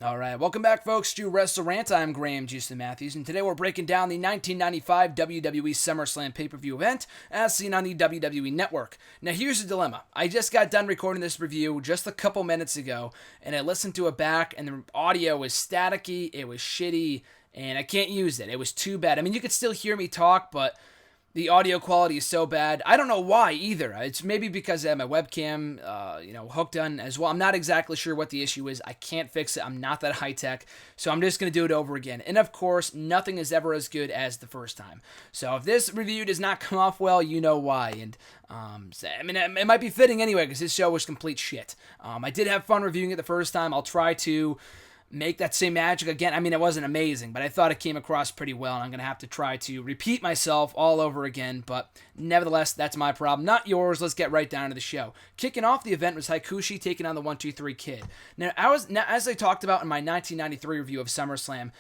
All right, welcome back, folks, to WrestleRant. I'm Graham Jason Matthews, and today we're breaking down the 1995 WWE SummerSlam pay-per-view event as seen on the WWE Network. Now, here's the dilemma. I just got done recording this review just a couple minutes ago, and I listened to it back, and the audio was staticky, it was shitty, and I can't use it. It was too bad. I mean, you could still hear me talk, but the audio quality is so bad. I don't know why either. It's maybe because I have my webcam, hooked on as well. I'm not exactly sure what the issue is. I can't fix it. I'm not that high tech, so I'm just gonna do it over again. And of course, nothing is ever as good as the first time. So if this review does not come off well, you know why. And it might be fitting anyway because this show was complete shit. I did have fun reviewing it the first time. I'll try to make that same magic again. I mean, it wasn't amazing, but I thought it came across pretty well, and I'm going to have to try to repeat myself all over again, but nevertheless, that's my problem, not yours. Let's get right down to the show. Kicking off the event was Hakushi taking on the 1-2-3 Kid. Now, as I talked about in my 1993 review of SummerSlam,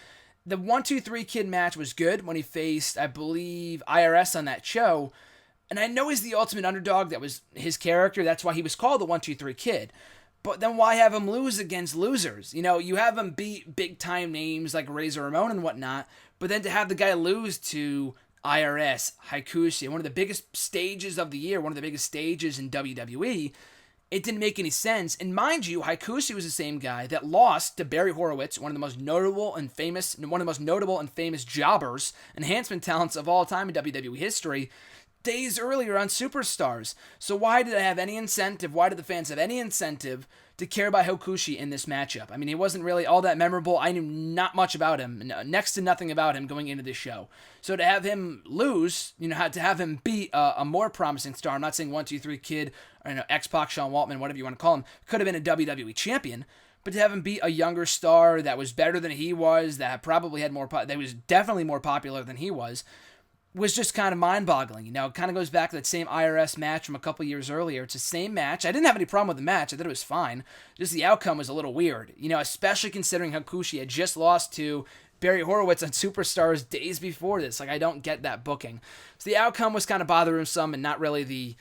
the 1-2-3 Kid match was good when he faced, I believe, IRS on that show, and I know he's the ultimate underdog. That was his character. That's why he was called the 1-2-3 Kid. But then why have him lose against losers? You know, you have him beat big-time names like Razor Ramon and whatnot, but then to have the guy lose to IRS, Hakushi, one of the biggest stages of the year, one of the biggest stages in WWE, it didn't make any sense. And mind you, Hakushi was the same guy that lost to Barry Horowitz, one of the most notable and famous jobbers, enhancement talents of all time in WWE history, days earlier on Superstars. So why did I have any incentive? Why did the fans have any incentive to care about Hakushi in this matchup? I mean, he wasn't really all that memorable. I knew not much about him, next to nothing about him going into this show. So to have him lose, to have him beat a more promising star, I'm not saying 1-2-3 Kid, or X-Pac, Shawn Waltman, whatever you want to call him, could have been a WWE champion, but to have him beat a younger star that was better than he was, that probably had that was definitely more popular than he was just kind of mind-boggling. It kind of goes back to that same IRS match from a couple years earlier. It's the same match. I didn't have any problem with the match. I thought it was fine. Just the outcome was a little weird, especially considering Hakushi had just lost to Barry Horowitz on Superstars days before this. I don't get that booking. So the outcome was kind of bothersome and not really the,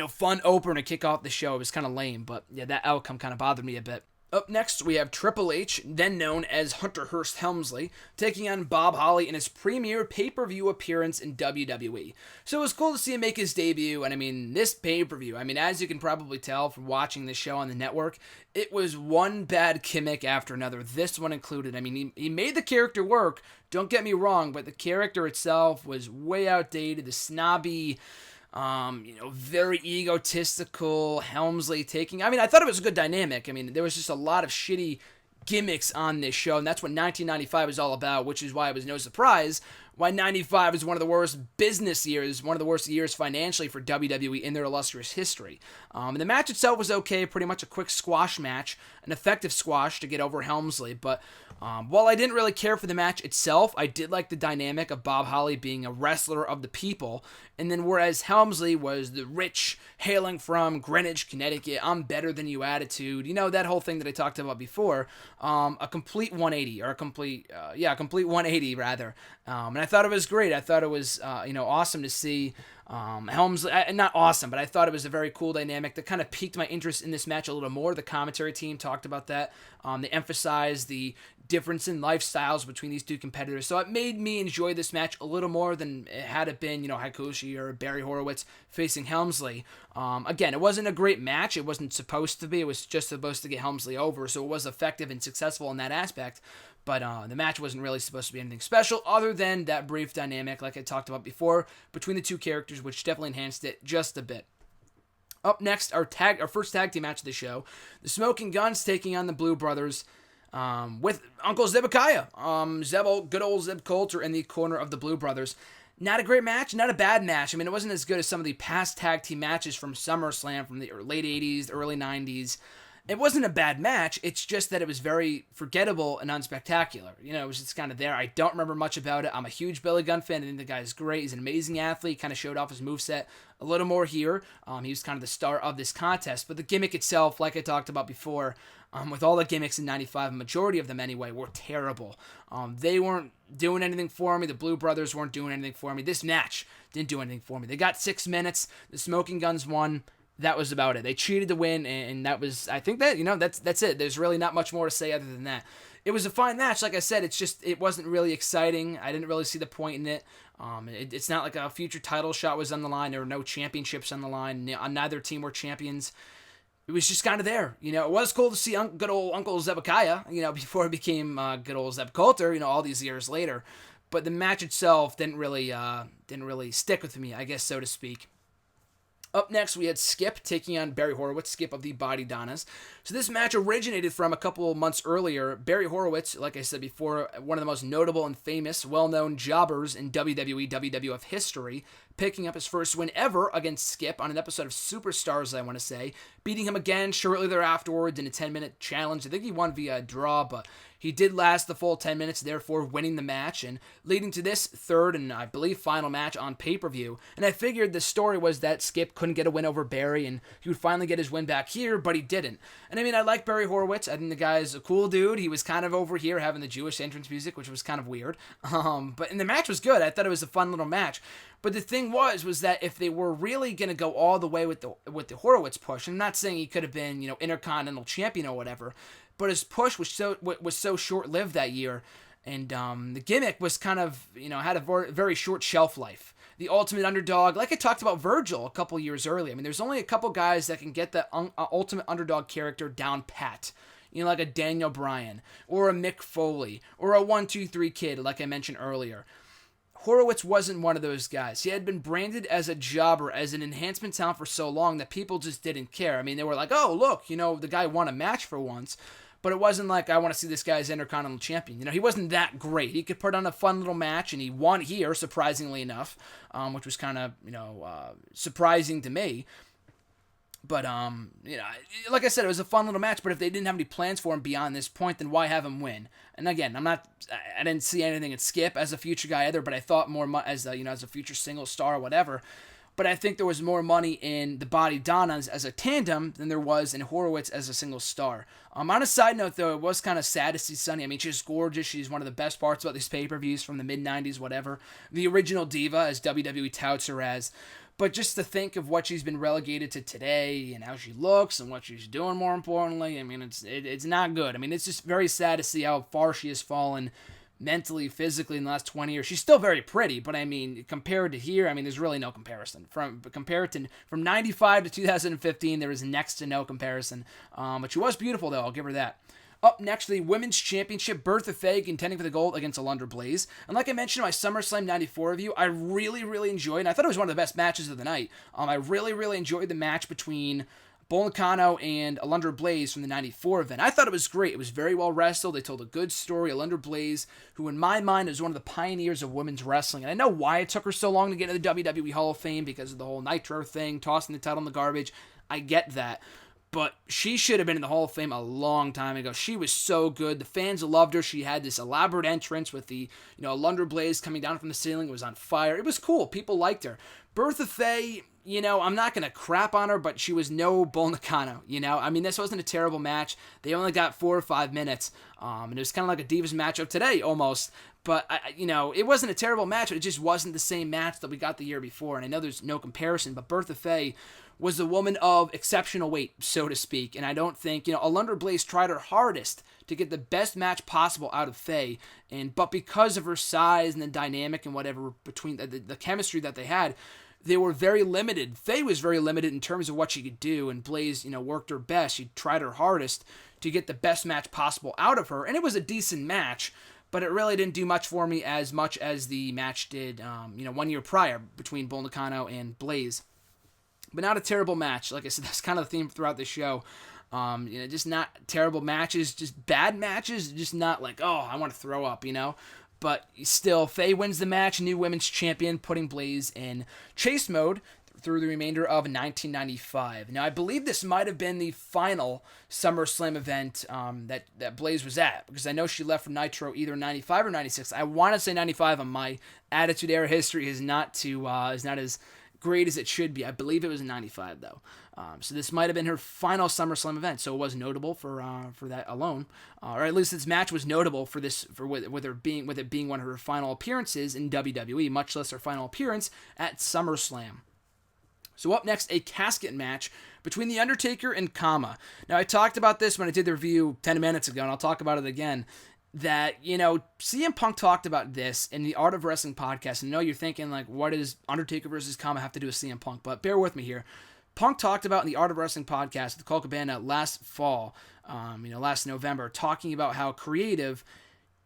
fun opener to kick off the show. It was kind of lame, but yeah, that outcome kind of bothered me a bit. Up next, we have Triple H, then known as Hunter Hearst Helmsley, taking on Bob Holly in his premiere pay-per-view appearance in WWE. So it was cool to see him make his debut, and this pay-per-view, as you can probably tell from watching this show on the network, it was one bad gimmick after another, this one included. He made the character work, don't get me wrong, but the character itself was way outdated, the snobby, very egotistical Helmsley taking. I thought it was a good dynamic. There was just a lot of shitty gimmicks on this show, and that's what 1995 was all about, which is why it was no surprise why 95 is one of the worst business years, one of the worst years financially for WWE in their illustrious history. And the match itself was okay, pretty much a quick squash match, an effective squash to get over Helmsley, but while I didn't really care for the match itself, I did like the dynamic of Bob Holly being a wrestler of the people, and then whereas Helmsley was the rich, hailing from Greenwich, Connecticut, I'm better than you attitude, that whole thing that I talked about before, a complete 180, or a complete 180 rather, and I thought it was great. I thought it was, awesome to see Helmsley, not awesome, but I thought it was a very cool dynamic that kind of piqued my interest in this match a little more. The commentary team talked about that. They emphasized the difference in lifestyles between these two competitors. So it made me enjoy this match a little more than had it been, Hakushi or Barry Horowitz facing Helmsley. Again, it wasn't a great match. It wasn't supposed to be. It was just supposed to get Helmsley over, so it was effective and successful in that aspect. But the match wasn't really supposed to be anything special other than that brief dynamic, like I talked about before, between the two characters, which definitely enhanced it just a bit. Up next, our first tag team match of the show, the Smoking Guns taking on the Blue Brothers with Uncle Zebekiah. Good old Zeb Coulter in the corner of the Blue Brothers. Not a great match, not a bad match. It wasn't as good as some of the past tag team matches from SummerSlam from the late 80s, early 90s. It wasn't a bad match, it's just that it was very forgettable and unspectacular. It was just kind of there. I don't remember much about it. I'm a huge Billy Gunn fan. I think the guy's great. He's an amazing athlete. Kind of showed off his moveset a little more here. He was kind of the star of this contest. But the gimmick itself, like I talked about before, with all the gimmicks in 95, a majority of them anyway, were terrible. They weren't doing anything for me. The Blue Brothers weren't doing anything for me. This match didn't do anything for me. They got 6 minutes. The Smoking Guns won. that was about it. They cheated to win, and that was, I think that, that's it. There's really not much more to say other than that. It was a fine match. Like I said, it wasn't really exciting. I didn't really see the point in it. It's not like a future title shot was on the line. There were no championships on the line. Neither team were champions. It was just kind of there. It was cool to see good old Uncle Zebekiah, before it became good old Zeb Coulter, all these years later. But the match itself didn't really stick with me, I guess, so to speak. Up next, we had Skip taking on Barry Horowitz, Skip of the Body Donnas. So this match originated from a couple of months earlier. Barry Horowitz, like I said before, one of the most notable and famous, well-known jobbers in WWE, WWF history, picking up his first win ever against Skip on an episode of Superstars, I want to say, beating him again shortly thereafterwards in a 10-minute challenge. I think he won via draw, but he did last the full 10 minutes, therefore winning the match and leading to this third and I believe final match on pay-per-view. And I figured the story was that Skip couldn't get a win over Barry and he would finally get his win back here, but he didn't. And I mean, I like Barry Horowitz. I think the guy's a cool dude. He was kind of over here having the Jewish entrance music, which was kind of weird. But the match was good. I thought it was a fun little match. But the thing was that if they were really going to go all the way with the Horowitz push, I'm not saying he could have been, Intercontinental Champion or whatever, but his push was so short-lived that year, and the gimmick was kind of, had a very short shelf life. The ultimate underdog, like I talked about Virgil a couple years earlier. I mean, there's only a couple guys that can get the ultimate underdog character down pat. Like a Daniel Bryan, or a Mick Foley, or a 1-2-3 Kid, like I mentioned earlier. Horowitz wasn't one of those guys. He had been branded as a jobber, as an enhancement talent for so long that people just didn't care. I mean, they were like, oh, look, the guy won a match for once. But it wasn't like, I want to see this guy as Intercontinental Champion. He wasn't that great. He could put on a fun little match, and he won here, surprisingly enough, which was kind of, surprising to me. But, like I said, it was a fun little match, but if they didn't have any plans for him beyond this point, then why have him win? And again, I didn't see anything in Skip as a future guy either, but I thought more as a future single star or whatever. But I think there was more money in the Body Donnas as a tandem than there was in Horowitz as a single star. On a side note, though, it was kind of sad to see Sunny. I mean, she's gorgeous. She's one of the best parts about these pay-per-views from the mid-90s, whatever. The original diva, as WWE touts her as. But just to think of what she's been relegated to today and how she looks and what she's doing, more importantly, I mean, it's not good. I mean, it's just very sad to see how far she has fallen mentally, physically in the last 20 years. She's still very pretty, but I mean, compared to here, I mean, there's really no comparison. From 95 to 2015, there is next to no comparison. But she was beautiful, though. I'll give her that. Up next, the Women's Championship, Bertha Faye contending for the gold against Alundra Blaze. And like I mentioned in my SummerSlam 94 review, I really, really enjoyed, and I thought it was one of the best matches of the night. I really, really enjoyed the match between Bull Nakano and Alundra Blaze from the 94 event. I thought it was great. It was very well wrestled. They told a good story. Alundra Blaze, who in my mind is one of the pioneers of women's wrestling. And I know why it took her so long to get into the WWE Hall of Fame because of the whole Nitro thing, tossing the title in the garbage. I get that. But she should have been in the Hall of Fame a long time ago. She was so good. The fans loved her. She had this elaborate entrance with the, Alundra Blaze coming down from the ceiling. It was on fire. It was cool. People liked her. Bertha Faye, I'm not going to crap on her, but she was no Bull Nakano, I mean, this wasn't a terrible match. They only got 4 or 5 minutes, and it was kind of like a Divas match of today, almost. But, it wasn't a terrible match. It just wasn't the same match that we got the year before, and I know there's no comparison, but Bertha Faye was a woman of exceptional weight, so to speak, and I don't think, Alundra Blaze tried her hardest to get the best match possible out of Faye, but because of her size and the dynamic and whatever between the chemistry that they had, they were very limited. Faye was very limited in terms of what she could do, and Blaze, worked her best. She tried her hardest to get the best match possible out of her, and it was a decent match, but it really didn't do much for me as much as the match did, 1 year prior between Bull Nakano and Blaze. But not a terrible match. Like I said, that's kind of the theme throughout the show. Just not terrible matches, just bad matches, just not like, oh, I want to throw up, But still, Faye wins the match, new women's champion, putting Blaze in chase mode through the remainder of 1995. Now, I believe this might have been the final SummerSlam event that Blaze was at, because I know she left from Nitro either 95 or 96. I want to say 95 on my Attitude Era history is not as great as it should be. I believe it was in 95 though. So this might have been her final SummerSlam event. So it was notable for that alone, or at least this match was notable for it being one of her final appearances in WWE, much less her final appearance at SummerSlam. So up next, a casket match between The Undertaker and Kama. Now, I talked about this when I did the review 10 minutes ago, and I'll talk about it again, that, CM Punk talked about this in the Art of Wrestling podcast. And I know you're thinking, like, what does Undertaker versus Kama have to do with CM Punk? But bear with me here. Punk talked about in the Art of Wrestling podcast with Colt Cabana last fall, last November, talking about how creative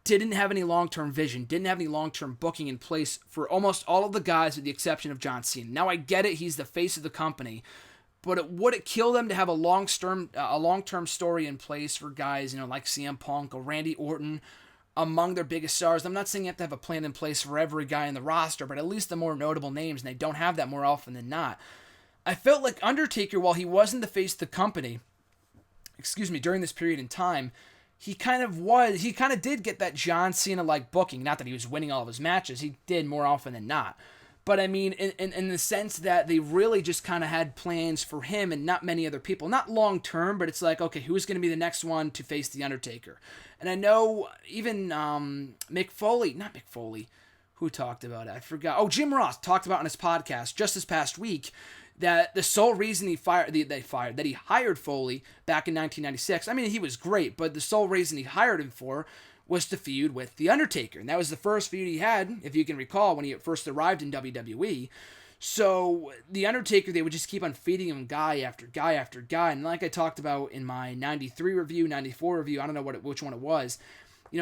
didn't have any long-term vision, didn't have any long-term booking in place for almost all of the guys with the exception of John Cena. Now, I get it, he's the face of the company, but would it kill them to have a long-term story in place for guys, like CM Punk or Randy Orton among their biggest stars? I'm not saying you have to have a plan in place for every guy in the roster, but at least the more notable names, and they don't have that more often than not. I felt like Undertaker, while he wasn't the face of the company, during this period in time, he kind of did get that John Cena-like booking. Not that he was winning all of his matches, he did more often than not. But I mean, in the sense that they really just kind of had plans for him and not many other people. Not long-term, but it's like, okay, who's going to be the next one to face The Undertaker? And I know even Mick Foley, who talked about it? I forgot. Oh, Jim Ross talked about on his podcast just this past week that the sole reason he hired Foley back in 1996, I mean, he was great, but the sole reason he hired him for was to feud with The Undertaker. And that was the first feud he had, if you can recall, when he first arrived in WWE. So The Undertaker, they would just keep on feeding him guy after guy after guy. And like I talked about in my 93 review, 94 review, I don't know which one it was,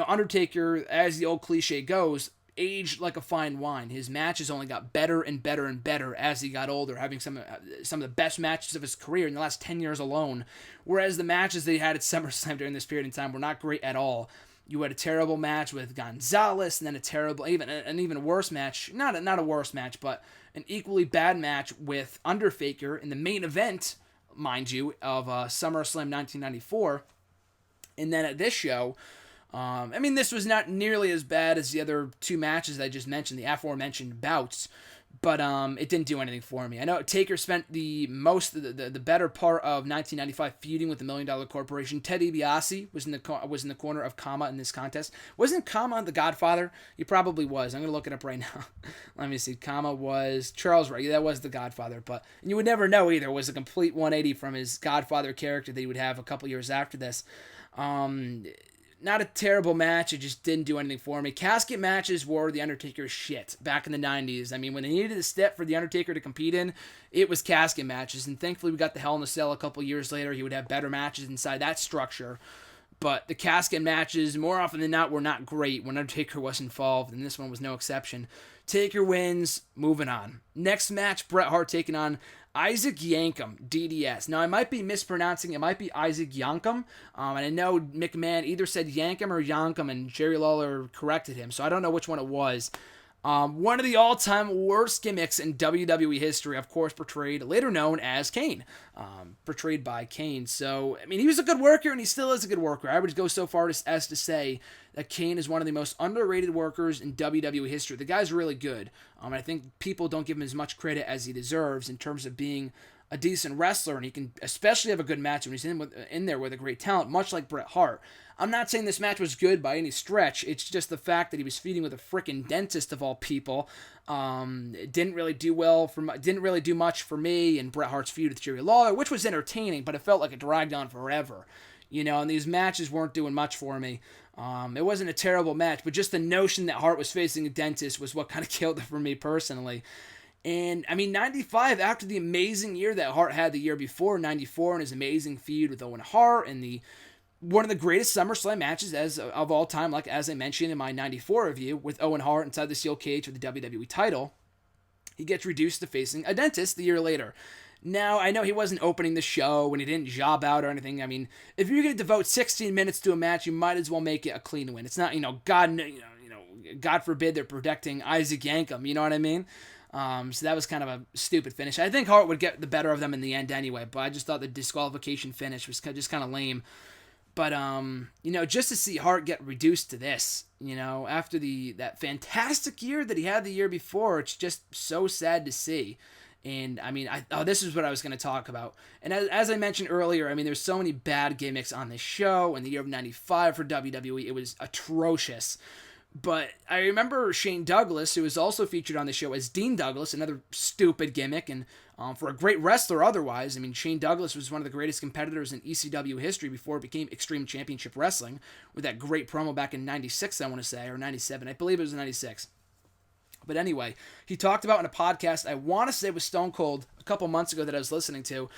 Undertaker, as the old cliche goes, aged like a fine wine. His matches only got better and better and better as he got older, having some of the best matches of his career in the last 10 years alone, whereas the matches they had at SummerSlam during this period in time were not great at all. You had a terrible match with Gonzalez, and then an even worse match, not a worse match, but an equally bad match with Undertaker in the main event, mind you, of SummerSlam 1994. And then at this show, this was not nearly as bad as the other two matches I just mentioned, the aforementioned bouts, but it didn't do anything for me. I know Taker spent the better part of 1995 feuding with the $1 Million Corporation. Ted DiBiase was in the corner of Kama in this contest. Wasn't Kama the Godfather? He probably was. I'm gonna look it up right now. Let me see. Kama was Charles Wright. Yeah, that was the Godfather, but you would never know either. It was a complete 180 from his Godfather character that he would have a couple years after this. Not a terrible match, it just didn't do anything for me. Casket matches were The Undertaker's shit back in the 90s. I mean, when they needed a step for The Undertaker to compete in, it was casket matches, and thankfully we got the Hell in a Cell a couple years later. He would have better matches inside that structure, but the casket matches, more often than not, were not great when Undertaker was involved, and this one was no exception. Taker wins, moving on. Next match, Bret Hart taking on Isaac Yankem, DDS. Now, I might be mispronouncing. It might be Isaac Yankem. And I know McMahon either said Yankem or Yankem, and Jerry Lawler corrected him. So I don't know which one it was. One of the all-time worst gimmicks in WWE history, of course, later known as Kane. Portrayed by Kane. So, I mean, he was a good worker, and he still is a good worker. I would go so far as to say that Kane is one of the most underrated workers in WWE history. The guy's really good. I think people don't give him as much credit as he deserves in terms of being a decent wrestler, and he can especially have a good match when he's in there with a great talent, much like Bret Hart. I'm not saying this match was good by any stretch. It's just the fact that he was feuding with a freaking dentist of all people. It didn't really do much for me in Bret Hart's feud with Jerry Lawler, which was entertaining, but it felt like it dragged on forever. And these matches weren't doing much for me. It wasn't a terrible match, but just the notion that Hart was facing a dentist was what kind of killed it for me personally. And, 95, after the amazing year that Hart had the year before, 94, and his amazing feud with Owen Hart, and one of the greatest SummerSlam matches of all time, like as I mentioned in my 94 review, with Owen Hart inside the steel cage with the WWE title, he gets reduced to facing a dentist the year later. Now, I know he wasn't opening the show and he didn't job out or anything. If you're going to devote 16 minutes to a match, you might as well make it a clean win. It's not, God forbid they're protecting Isaac Yankem, you know what I mean? So that was kind of a stupid finish. I think Hart would get the better of them in the end anyway, but I just thought the disqualification finish was just kind of lame. But, just to see Hart get reduced to this, after that fantastic year that he had the year before, it's just so sad to see. And, this is what I was going to talk about. And as I mentioned earlier, there's so many bad gimmicks on this show. In the year of 95 for WWE, it was atrocious. But I remember Shane Douglas, who was also featured on the show as Dean Douglas, another stupid gimmick, and For a great wrestler otherwise. I mean, Shane Douglas was one of the greatest competitors in ECW history before it became Extreme Championship Wrestling, with that great promo back in 96, I want to say, or 97. I believe it was 96. But anyway, he talked about in a podcast, I want to say it was Stone Cold, a couple months ago that I was listening to,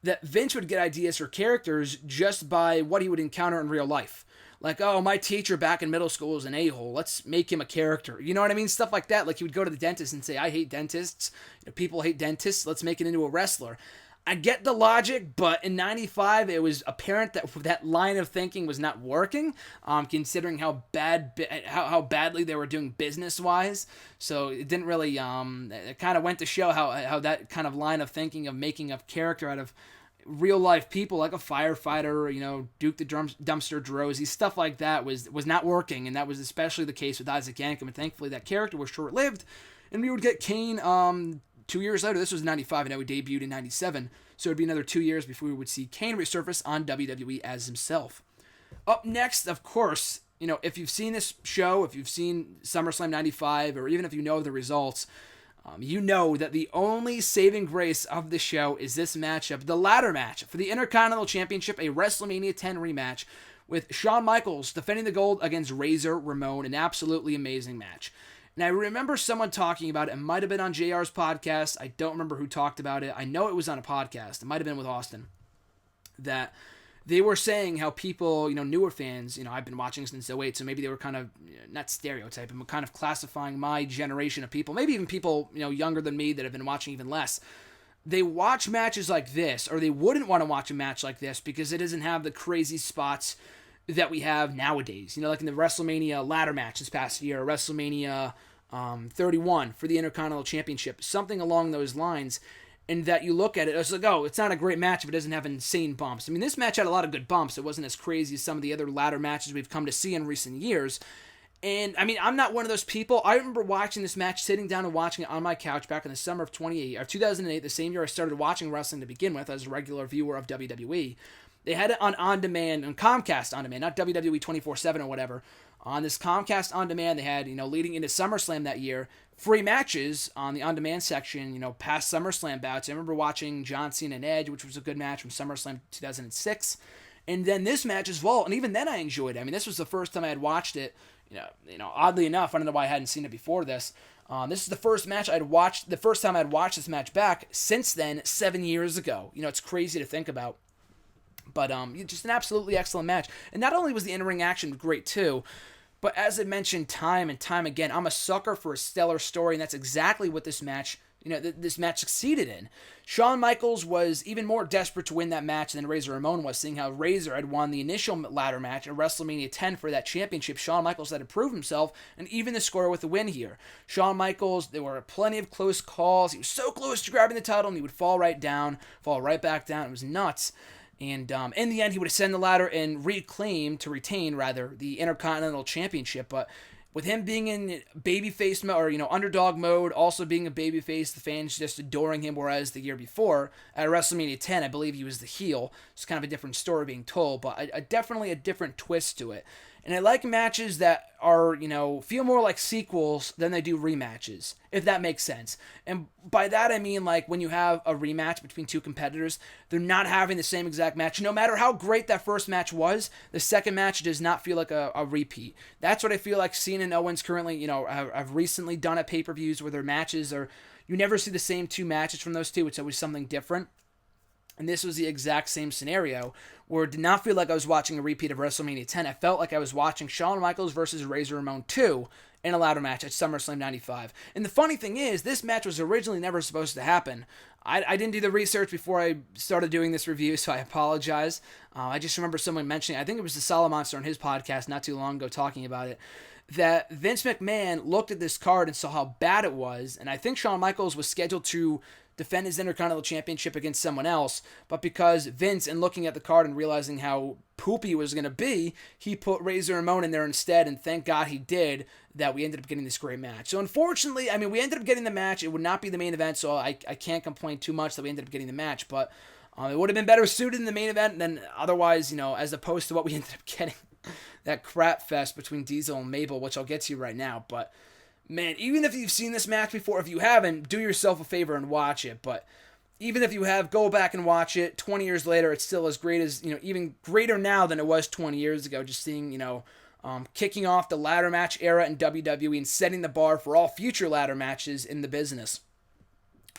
that Vince would get ideas for characters just by what he would encounter in real life. Like, oh, my teacher back in middle school was an a-hole. Let's make him a character. You know what I mean? Stuff like that. Like, he would go to the dentist and say, I hate dentists. People hate dentists. Let's make it into a wrestler. I get the logic, but in 95, it was apparent that that line of thinking was not working, considering how badly they were doing business-wise. So it didn't really, it kind of went to show how that kind of line of thinking of making a character out of real-life people, like a firefighter, Duke the Dumpster Droese, stuff like that was not working, and that was especially the case with Isaac Yankem, and thankfully that character was short-lived, and we would get Kane, 2 years later. This was 95, and now he debuted in 97, so it would be another 2 years before we would see Kane resurface on WWE as himself. Up next, of course, if you've seen this show, if you've seen SummerSlam 95, or even if you know the results, you know that the only saving grace of the show is this matchup, the ladder match for the Intercontinental Championship, a WrestleMania 10 rematch, with Shawn Michaels defending the gold against Razor Ramon, an absolutely amazing match. And I remember someone talking about it. It might have been on JR's podcast. I don't remember who talked about it. I know it was on a podcast. It might have been with Austin. That they were saying how people, newer fans, I've been watching since '08, so maybe they were kind of, not stereotyping, but kind of classifying my generation of people, maybe even people, younger than me that have been watching even less. They watch matches like this, or they wouldn't want to watch a match like this because it doesn't have the crazy spots that we have nowadays. Like in the WrestleMania ladder match this past year, WrestleMania 31 for the Intercontinental Championship, something along those lines. And that you look at it, it's like, oh, it's not a great match if it doesn't have insane bumps. I mean, this match had a lot of good bumps. It wasn't as crazy as some of the other ladder matches we've come to see in recent years. And, I mean, I'm not one of those people. I remember watching this match, sitting down and watching it on my couch back in the summer of 2008, the same year I started watching wrestling to begin with as a regular viewer of WWE. They had it on demand, on Comcast on demand, not WWE 24/7 or whatever. On this Comcast on demand, they had, leading into SummerSlam that year, free matches on the on-demand section, past SummerSlam bouts. I remember watching John Cena and Edge, which was a good match from SummerSlam 2006. And then this match as well, and even then I enjoyed it. I mean, this was the first time I had watched it. Oddly enough, I don't know why I hadn't seen it before this. This is the first match the first time I'd watched this match back since then, 7 years ago. It's crazy to think about. But just an absolutely excellent match. And not only was the in-ring action great too, but as I mentioned time and time again, I'm a sucker for a stellar story, and that's exactly what this match, this match succeeded in. Shawn Michaels was even more desperate to win that match than Razor Ramon was, seeing how Razor had won the initial ladder match at WrestleMania 10 for that championship. Shawn Michaels had to prove himself, and even the score with the win here. Shawn Michaels, there were plenty of close calls. He was so close to grabbing the title, and he would fall right back down. It was nuts. And in the end, he would ascend the ladder and retain, the Intercontinental Championship. But with him being in babyface mode, or, underdog mode, also being a babyface, the fans just adoring him, whereas the year before, at WrestleMania 10, I believe he was the heel. It's kind of a different story being told, but definitely a different twist to it. And I like matches that are, feel more like sequels than they do rematches, if that makes sense. And by that I mean, like, when you have a rematch between two competitors, they're not having the same exact match. No matter how great that first match was, the second match does not feel like a repeat. That's what I feel like Cena and Owens currently, have recently done at pay-per-views where their matches are, you never see the same two matches from those two. It's always something different. And this was the exact same scenario, where it did not feel like I was watching a repeat of WrestleMania 10. I felt like I was watching Shawn Michaels versus Razor Ramon 2 in a ladder match at SummerSlam 95. And the funny thing is, this match was originally never supposed to happen. I didn't do the research before I started doing this review, so I apologize. I just remember someone mentioning, I think it was the Solid Monster on his podcast not too long ago talking about it, that Vince McMahon looked at this card and saw how bad it was, and I think Shawn Michaels was scheduled to defend his Intercontinental Championship against someone else, but because Vince, in looking at the card and realizing how poopy it was going to be, he put Razor Ramon in there instead, and thank God he did, that we ended up getting this great match. So unfortunately, I mean, we ended up getting the match. It would not be the main event, so I can't complain too much that we ended up getting the match, but it would have been better suited in the main event than otherwise, as opposed to what we ended up getting. That crap fest between Diesel and Mabel, which I'll get to right now, but man, even if you've seen this match before, if you haven't, do yourself a favor and watch it. But even if you go back and watch it 20 years later, it's still as great as, even greater now than it was 20 years ago. Just seeing, kicking off the ladder match era in WWE and setting the bar for all future ladder matches in the business.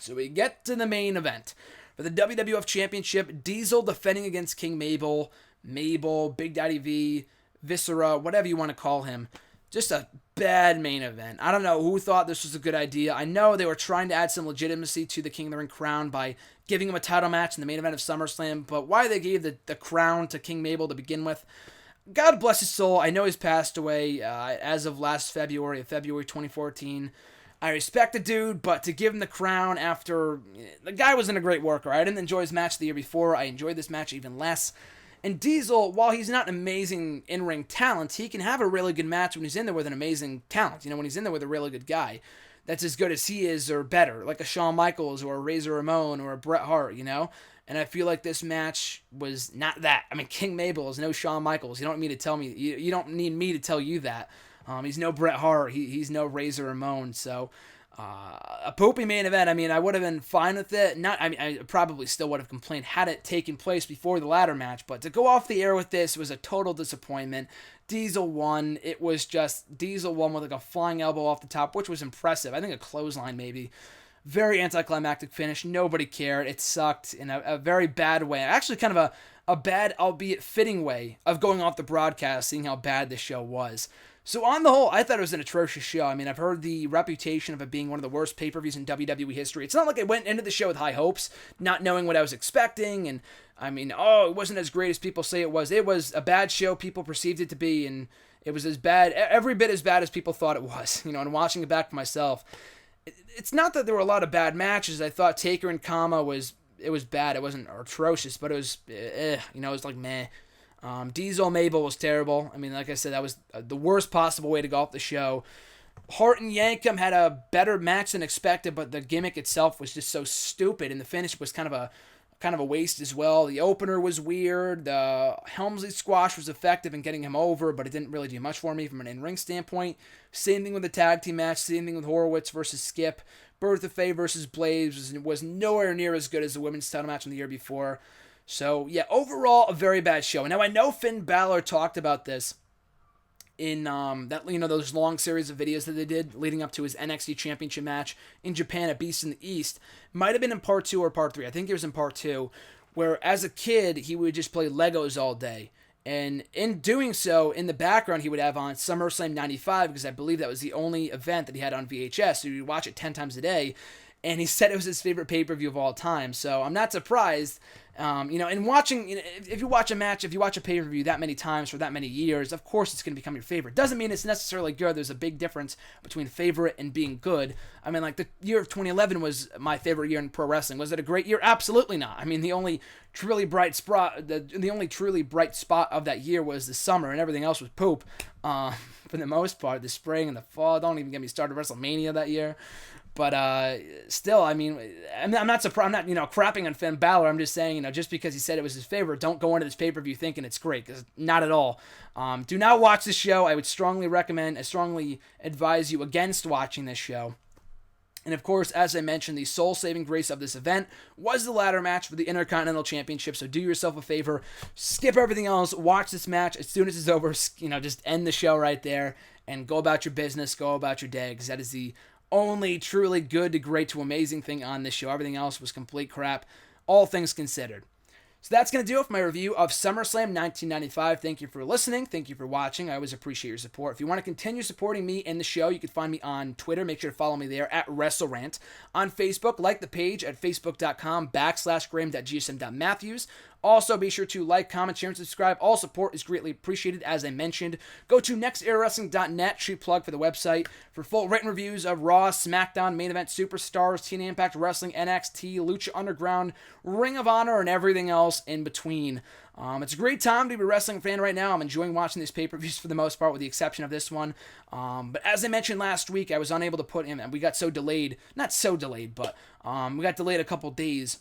So we get to the main event. For the WWF Championship, Diesel defending against King Mabel, Big Daddy V, Viscera, whatever you want to call him. Just a bad main event. I don't know who thought this was a good idea. I know they were trying to add some legitimacy to the King of the Ring crown by giving him a title match in the main event of SummerSlam, but why they gave the crown to King Mabel to begin with, God bless his soul. I know he's passed away as of last February 2014. I respect the dude, but to give him the crown after... The guy wasn't a great worker. I didn't enjoy his match the year before. I enjoyed this match even less. And Diesel, while he's not an amazing in-ring talent, he can have a really good match when he's in there with an amazing talent. When he's in there with a really good guy that's as good as he is or better, like a Shawn Michaels or a Razor Ramon or a Bret Hart, And I feel like this match was not that. I mean, King Mabel is no Shawn Michaels. You don't need me to tell you that. He's no Bret Hart. He's no Razor Ramon. So, a poopy main event. I mean, I would have been fine with it. I probably still would have complained had it taken place before the ladder match. But to go off the air with this was a total disappointment. Diesel won. It was just Diesel won with like a flying elbow off the top, which was impressive. I think a clothesline maybe. Very anticlimactic finish. Nobody cared. It sucked in a very bad way. Actually, kind of a bad, albeit fitting way of going off the broadcast, seeing how bad the show was. So on the whole, I thought it was an atrocious show. I mean, I've heard the reputation of it being one of the worst pay-per-views in WWE history. It's not like I went into the show with high hopes, not knowing what I was expecting, and I mean, it wasn't as great as people say it was. It was a bad show people perceived it to be, and it was as bad, every bit as bad as people thought it was. And watching it back for myself, it's not that there were a lot of bad matches. I thought Taker and Kama was bad. It wasn't atrocious, but it was, it was like meh. Diesel Mabel was terrible. I mean, like I said, that was the worst possible way to go off the show. Hart and Yankem had a better match than expected, but the gimmick itself was just so stupid, and the finish was kind of a waste as well. The opener was weird. The Helmsley squash was effective in getting him over, but it didn't really do much for me from an in-ring standpoint. Same thing with the tag team match. Same thing with Horowitz versus Skip. Bertha Faye versus Blaze was nowhere near as good as the women's title match from the year before. So, yeah, overall, a very bad show. Now, I know Finn Balor talked about this in those long series of videos that they did leading up to his NXT Championship match in Japan at Beast in the East. Might have been in part 2 or part 3. I think it was in part 2, where as a kid, he would just play Legos all day. And in doing so, in the background, he would have on SummerSlam 95, because I believe that was the only event that he had on VHS, so he would watch it 10 times a day. And he said it was his favorite pay-per-view of all time. So I'm not surprised. And watching, if you watch a match, if you watch a pay-per-view that many times for that many years, of course it's going to become your favorite. Doesn't mean it's necessarily good. There's a big difference between favorite and being good. I mean, like the year of 2011 was my favorite year in pro wrestling. Was it a great year? Absolutely not. I mean, the only truly bright spot of that year was the summer, and everything else was poop. For the most part, the spring and the fall. Don't even get me started WrestleMania that year. But still, I mean, I'm not surprised. I'm not, crapping on Finn Balor. I'm just saying, just because he said it was his favorite, don't go into this pay-per-view thinking it's great, because not at all. Do not watch this show. I would strongly advise you against watching this show. And of course, as I mentioned, the soul-saving grace of this event was the ladder match for the Intercontinental Championship. So do yourself a favor, skip everything else, watch this match as soon as it's over. Just end the show right there and go about your business, go about your day, because that is the only truly good to great to amazing thing on this show. Everything else was complete crap, all things considered. So that's going to do it for my review of SummerSlam 1995. Thank you for listening. Thank you for watching. I always appreciate your support. If you want to continue supporting me and the show, you can find me on Twitter. Make sure to follow me there at WrestleRant. On Facebook, like the page at facebook.com/graham.gsm.matthews. Also, be sure to like, comment, share, and subscribe. All support is greatly appreciated, as I mentioned. Go to nextEraWrestling.net, cheap plug for the website, for full written reviews of Raw, SmackDown, Main Event, Superstars, TNA Impact Wrestling, NXT, Lucha Underground, Ring of Honor, and everything else in between. It's a great time to be a wrestling fan right now. I'm enjoying watching these pay-per-views for the most part, with the exception of this one. But as I mentioned last week, I was unable to put in, and we got so delayed. Not so delayed, but we got delayed a couple days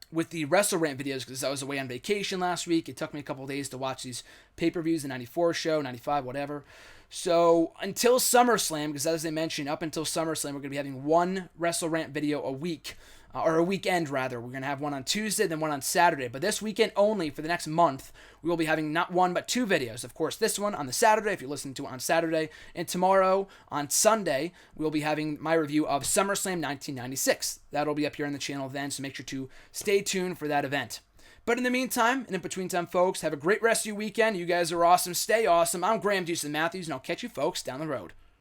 with the WrestleRant videos, because I was away on vacation last week. It took me a couple days to watch these pay-per-views, the 94 show, 95, whatever. So until SummerSlam, because as I mentioned, up until SummerSlam, we're going to be having one WrestleRant video a week. or a weekend rather. We're going to have one on Tuesday, then one on Saturday. But this weekend only, for the next month, we will be having not one but two videos. Of course, this one on the Saturday, if you're listening to it on Saturday. And tomorrow, on Sunday, we'll be having my review of SummerSlam 1996. That'll be up here on the channel then, so make sure to stay tuned for that event. But in the meantime, and in between time, folks, have a great rest of your weekend. You guys are awesome. Stay awesome. I'm Graham Deuce Matthews, and I'll catch you folks down the road.